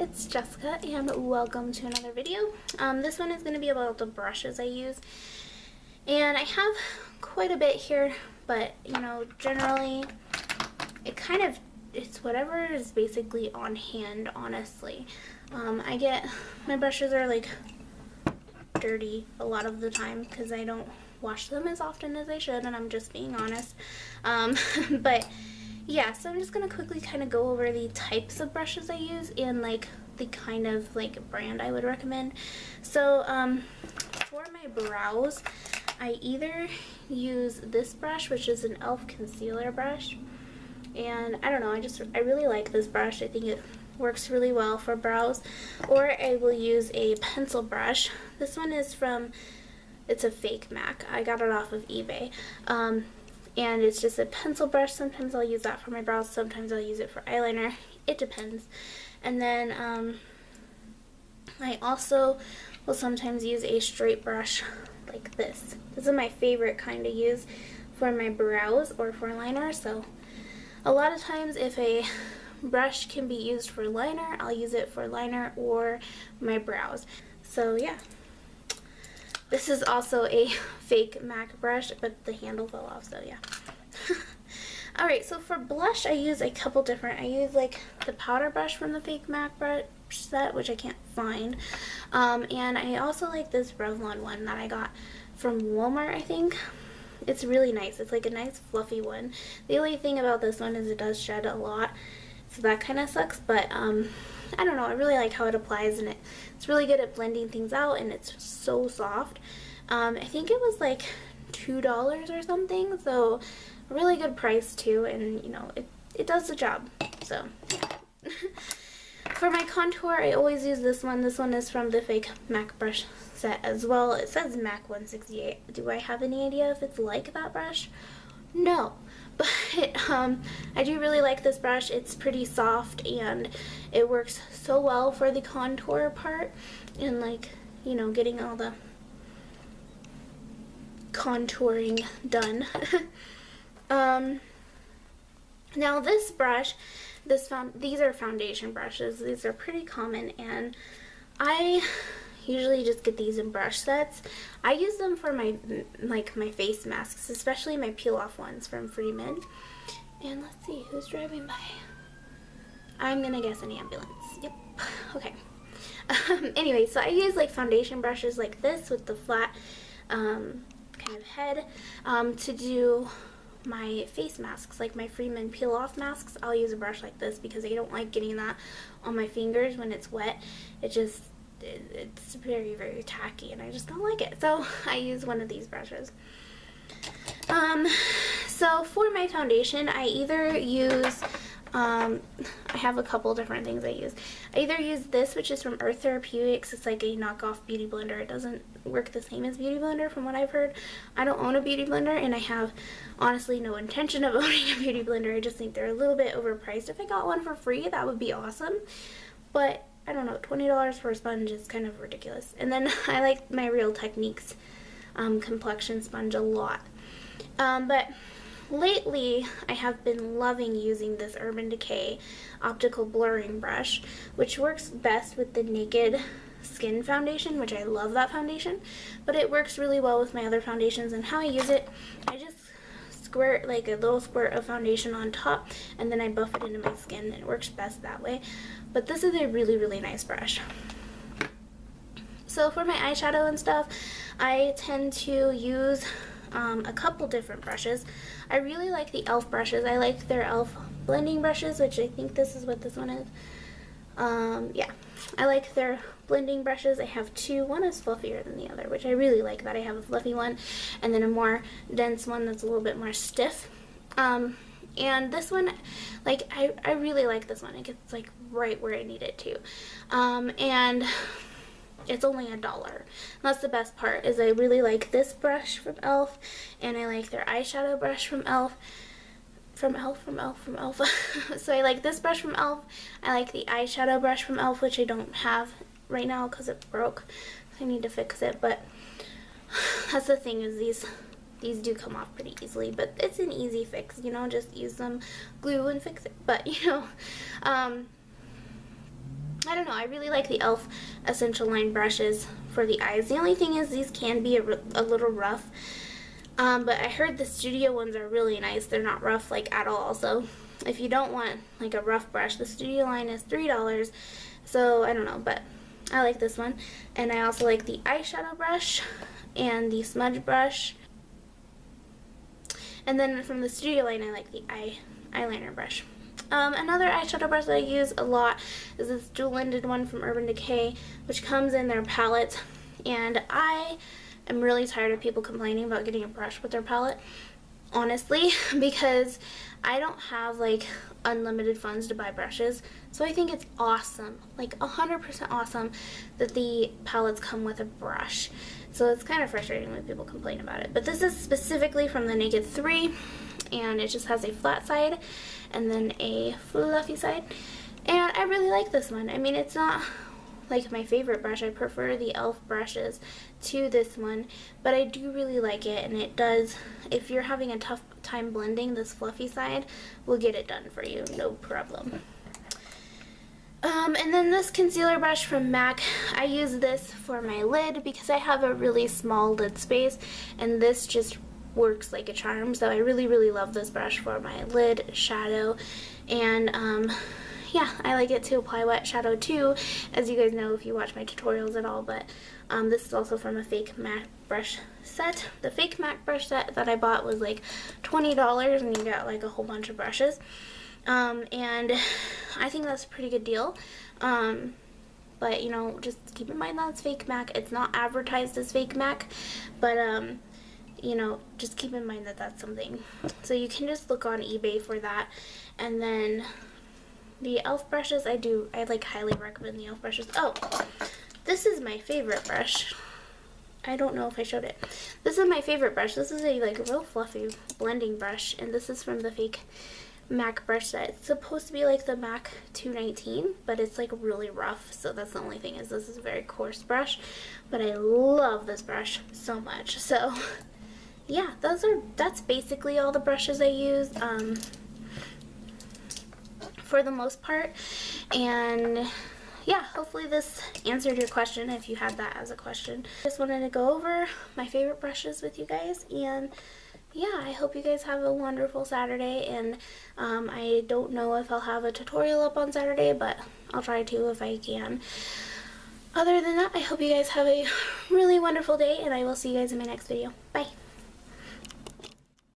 it's Jessica and welcome to another video. This one is going to be about the brushes I use, and I have quite a bit here, but you know, generally it's whatever is basically on hand, honestly. My brushes are like dirty a lot of the time because I don't wash them as often as I should, and I'm just being honest. But yeah, so I'm just going to quickly kind of go over the types of brushes I use and like the kind of like brand I would recommend. So for my brows, I either use this brush, which is an e.l.f. concealer brush, and I don't know, I really like this brush. I think it works really well for brows. Or I will use a pencil brush. This one is it's a fake MAC. I got it off of eBay. And it's just a pencil brush. Sometimes I'll use that for my brows, sometimes I'll use it for eyeliner. It depends. And then I also will sometimes use a straight brush like this. This is my favorite kind to use for my brows or for liner. So a lot of times if a brush can be used for liner, I'll use it for liner or my brows. So yeah. This is also a fake MAC brush, but the handle fell off, so yeah. Alright, so for blush, I use a couple different. I use like the powder brush from the fake MAC brush set, which I can't find. And I also like this Revlon one that I got from Walmart, I think. It's really nice. It's like a nice fluffy one. The only thing about this one is it does shed a lot, so that kind of sucks, but I don't know, I really like how it applies, and it's really good at blending things out, and it's so soft. I think it was like $2 or something, so a really good price too, and you know, it does the job, so yeah. For my contour, I always use this one. This one is from the fake MAC brush set as well. It says MAC 168. Do I have any idea if it's like that brush? No. But I do really like this brush. It's pretty soft and it works so well for the contour part and like, you know, getting all the contouring done. Now this brush, these are foundation brushes. These are pretty common, and I usually just get these in brush sets. I use them for my face masks, especially my peel off ones from Freeman. And let's see who's driving by. I'm gonna guess an ambulance. Yep. Okay. Anyway, so I use like foundation brushes like this with the flat kind of head to do my face masks, like my Freeman peel off masks. I'll use a brush like this because I don't like getting that on my fingers when it's wet. It's very, very tacky, and I just don't like it. So I use one of these brushes. So for my foundation, I either use, I have a couple different things I use. I either use this, which is from Earth Therapeutics. It's like a knockoff beauty blender. It doesn't work the same as Beauty Blender from what I've heard. I don't own a beauty blender, and I have honestly no intention of owning a beauty blender. I just think they're a little bit overpriced. If I got one for free, that would be awesome. But I don't know, $20 for a sponge is kind of ridiculous. And then I like my Real Techniques complexion sponge a lot. But lately I have been loving using this Urban Decay optical blurring brush, which works best with the Naked Skin foundation, which I love that foundation, but it works really well with my other foundations. And how I use it, I just squirt like a little squirt of foundation on top, and then I buff it into my skin, and it works best that way. But this is a really, really nice brush. So for my eyeshadow and stuff, I tend to use a couple different brushes. I really like the e.l.f. brushes. I like their e.l.f. blending brushes, which I think this is what this one is. Yeah, I like their blending brushes. I have two. One is fluffier than the other, which I really like that. I have a fluffy one and then a more dense one that's a little bit more stiff. And this one, like, I really like this one. It gets like right where I need it to. And it's only $1. That's the best part, is I really like this brush from e.l.f. and I like their eyeshadow brush from e.l.f. From e.l.f. So I like this brush from e.l.f. I like the eyeshadow brush from e.l.f., which I don't have right now because it broke. So I need to fix it, but that's the thing, is these do come off pretty easily, but it's an easy fix, you know, just use some glue and fix it. But you know, I don't know, I really like the e.l.f. Essential Line brushes for the eyes. The only thing is these can be a little rough, but I heard the Studio ones are really nice. They're not rough like at all, so if you don't want like a rough brush, the Studio Line is $3, so I don't know, but I like this one. And I also like the eyeshadow brush and the smudge brush. And then from the Studio Line, I like the eyeliner brush. Another eyeshadow brush that I use a lot is this dual-ended one from Urban Decay, which comes in their palette. And I am really tired of people complaining about getting a brush with their palette, honestly, because I don't have like unlimited funds to buy brushes. So I think it's awesome, like 100% awesome, that the palettes come with a brush. So it's kind of frustrating when people complain about it. But this is specifically from the Naked 3, and it just has a flat side and then a fluffy side. And I really like this one. I mean, it's not like my favorite brush. I prefer the e.l.f. brushes to this one, but I do really like it, and it does, if you're having a tough time blending, this fluffy side will get it done for you, no problem. And then this concealer brush from MAC, I use this for my lid because I have a really small lid space, and this just works like a charm. So I really, really love this brush for my lid shadow. And yeah, I like it to apply wet shadow too, as you guys know if you watch my tutorials at all. But this is also from a fake MAC brush set. The fake MAC brush set that I bought was like $20, and you got like a whole bunch of brushes. And I think that's a pretty good deal. But you know, just keep in mind that it's fake MAC. It's not advertised as fake MAC, but you know, just keep in mind that that's something. So you can just look on eBay for that. And then the e.l.f. brushes, I like highly recommend the e.l.f. brushes. Oh, this is my favorite brush. I don't know if I showed it. This is my favorite brush. This is a like real fluffy blending brush, and this is from the fake MAC brush set. It's supposed to be like the MAC 219, but it's like really rough, so that's the only thing, is this is a very coarse brush, but I love this brush so much. So yeah, that's basically all the brushes I use for the most part. And yeah, hopefully this answered your question if you had that as a question. Just wanted to go over my favorite brushes with you guys, and yeah, I hope you guys have a wonderful Saturday. And I don't know if I'll have a tutorial up on Saturday, but I'll try to if I can. Other than that, I hope you guys have a really wonderful day, and I will see you guys in my next video. Bye!